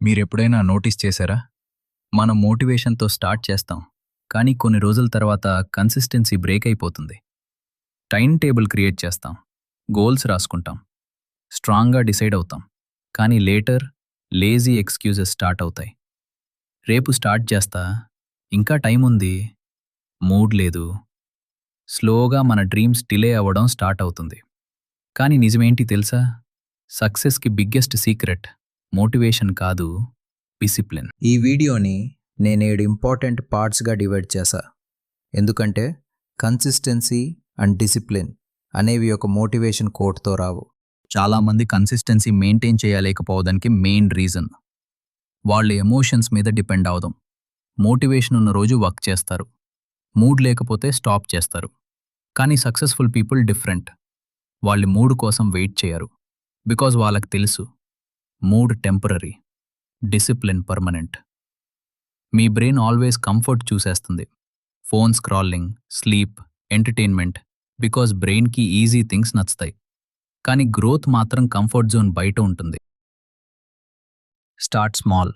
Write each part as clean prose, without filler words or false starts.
మీరెప్పుడైనా నోటీస్ చేశారా? మనం మోటివేషన్‌తో స్టార్ట్ చేస్తాం. కానీ కొన్ని రోజుల తర్వాత కన్సిస్టెన్సీ బ్రేక్ అయిపోతుంది. టైమ్ టేబుల్ క్రియేట్ చేస్తాం. గోల్స్ రాసుకుంటాం. స్ట్రాంగ్‌గా డిసైడ్ అవుతాం. కానీ లేటర్ లేజీ ఎక్స్‌క్యూజెస్ స్టార్ట్ అవుతాయి. రేపు స్టార్ట్ చేస్తా, ఇంకా టైం ఉంది, మూడ్ లేదు. స్లోగా మన డ్రీమ్స్ డిలే అవ్వడం స్టార్ట్ అవుతుంది. కానీ నిజమేంటి తెలుసా? సక్సెస్‌కి బిగ్గెస్ట్ సీక్రెట్ మోటివేషన్ కాదు, డిసిప్లిన్. ఈ వీడియోని నేను 7 ఇంపార్టెంట్ పార్ట్స్గా డివైడ్ చేశా. ఎందుకంటే కన్సిస్టెన్సీ అండ్ డిసిప్లిన్ అనేవి ఒక మోటివేషన్ కోట్తో రావు. చాలామంది కన్సిస్టెన్సీ మెయింటైన్ చేయలేకపోవడానికి మెయిన్ రీజన్ వాళ్ళ ఎమోషన్స్ మీద డిపెండ్ అవడం. మోటివేషన్ ఉన్న రోజు వర్క్ చేస్తారు, మూడ్ లేకపోతే స్టాప్ చేస్తారు. కానీ సక్సెస్ఫుల్ పీపుల్ డిఫరెంట్. వాళ్ళు మూడ్ కోసం వెయిట్ చేయరు. బికాజ్ వాళ్ళకి తెలుసు మూడ్ టెంపరరీ, డిసిప్లిన్ పర్మనెంట్. మీ బ్రెయిన్ ఆల్వేస్ కంఫర్ట్ చూసేస్తుంది. Phone scrolling, sleep, entertainment, because బ్రెయిన్కి ఈజీ థింగ్స్ నచ్చుతాయి. కానీ గ్రోత్ మాత్రం కంఫర్ట్ జోన్ బయట ఉంటుంది. Start small.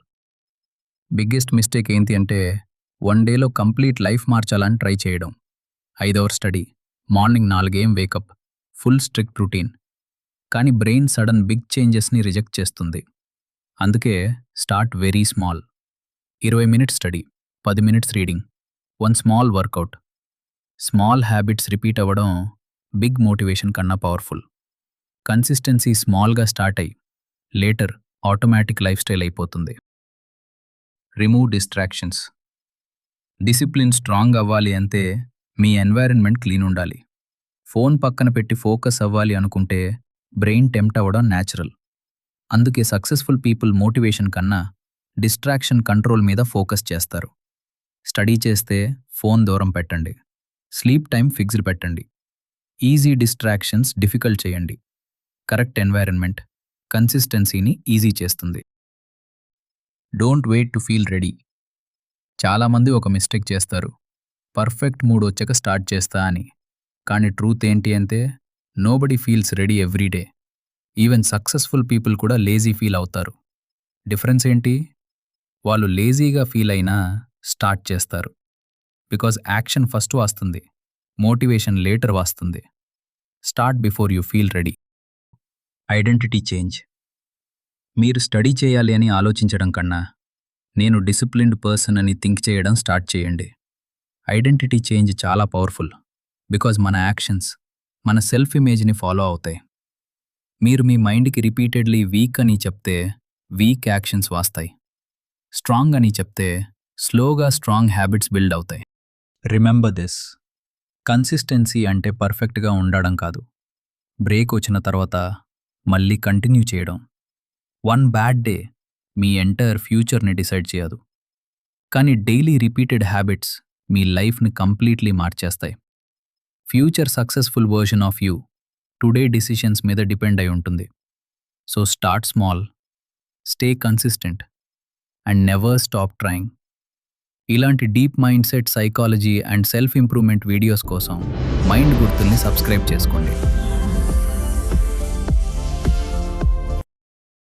బిగ్గెస్ట్ మిస్టేక్ ఏంటి అంటే 1 డేలో కంప్లీట్ లైఫ్ మార్చాలని ట్రై చేయడం. 5 hour study, morning 4 AM wake up, full strict routine. కానీ బ్రెయిన్ సడన్ బిగ్ చేంజెస్ని రిజెక్ట్ చేస్తుంది. అందుకే start very small. 20 minutes study, 10 minutes reading, 1 small workout. Small habits repeat అవ్వడం బిగ్ మోటివేషన్ కన్నా పవర్ఫుల్. కన్సిస్టెన్సీ స్మాల్గా start అయ్యి లేటర్ ఆటోమేటిక్ లైఫ్ స్టైల్ అయిపోతుంది. Remove distractions. Discipline strong అవ్వాలి అంటే మీ ఎన్వైరన్మెంట్ క్లీన్ ఉండాలి. ఫోన్ పక్కన పెట్టి ఫోకస్ అవ్వాలి అనుకుంటే బ్రెయిన్ టెంప్ట్ అవ్వడం న్యాచురల్. అందుకే సక్సెస్ఫుల్ పీపుల్ మోటివేషన్ కన్నా డిస్ట్రాక్షన్ కంట్రోల్ మీద ఫోకస్ చేస్తారు. స్టడీ చేస్తే ఫోన్ దూరం పెట్టండి. స్లీప్ టైం ఫిక్స్డ్ పెట్టండి. ఈజీ డిస్ట్రాక్షన్స్ డిఫికల్ట్ చేయండి. కరెక్ట్ ఎన్వైరన్మెంట్ కన్సిస్టెన్సీని ఈజీ చేస్తుంది. Don't wait to feel ready. చాలామంది ఒక మిస్టేక్ చేస్తారు, పర్ఫెక్ట్ మూడ్ వచ్చాక స్టార్ట్ చేస్తా అని. కానీ ట్రూత్ ఏంటి అంటే nobody feels ready everyday. Even successful people కూడా లేజీ ఫీల్ అవుతారు. డిఫరెన్స్ ఏంటి? వాళ్ళు లేజీగా ఫీల్ అయినా స్టార్ట్ చేస్తారు. బికాజ్ యాక్షన్ ఫస్ట్ వస్తుంది, మోటివేషన్ లేటర్ వస్తుంది. Start before you feel ready. Identity change. మీరు స్టడీ చేయాలి అని ఆలోచించడం కన్నా నేను డిసిప్లిన్డ్ పర్సన్ అని థింక్ చేయడం స్టార్ట్ చేయండి. ఐడెంటిటీ చేంజ్ చాలా పవర్ఫుల్. బికాజ్ మన యాక్షన్స్ మన సెల్ఫ్ ఇమేజ్ని ఫాలో అవుతాయి. మీరు మీ మైండ్కి రిపీటెడ్లీ వీక్ అని చెప్తే వీక్ యాక్షన్స్ వస్తాయి. స్ట్రాంగ్ అని చెప్తే స్లోగా స్ట్రాంగ్ హ్యాబిట్స్ బిల్డ్ అవుతాయి. Remember this. కన్సిస్టెన్సీ అంటే పర్ఫెక్ట్గా ఉండడం కాదు, బ్రేక్ వచ్చిన తర్వాత మళ్ళీ కంటిన్యూ చేయడం. 1 బ్యాడ్ డే మీ ఎంటైర్ ఫ్యూచర్ని డిసైడ్ చేయదు. కానీ డైలీ రిపీటెడ్ హ్యాబిట్స్ మీ లైఫ్ని కంప్లీట్లీ మార్చేస్తాయి. Future successful version of you today decisions మీద డిపెండ్ అయి ఉంటుంది. So start small, stay consistent and never stop trying. ఇలాంటి deep mind set, psychology and self improvement videos కోసం మైండ్ గుర్తుల్ని సబ్స్క్రైబ్ చేసుకోండి.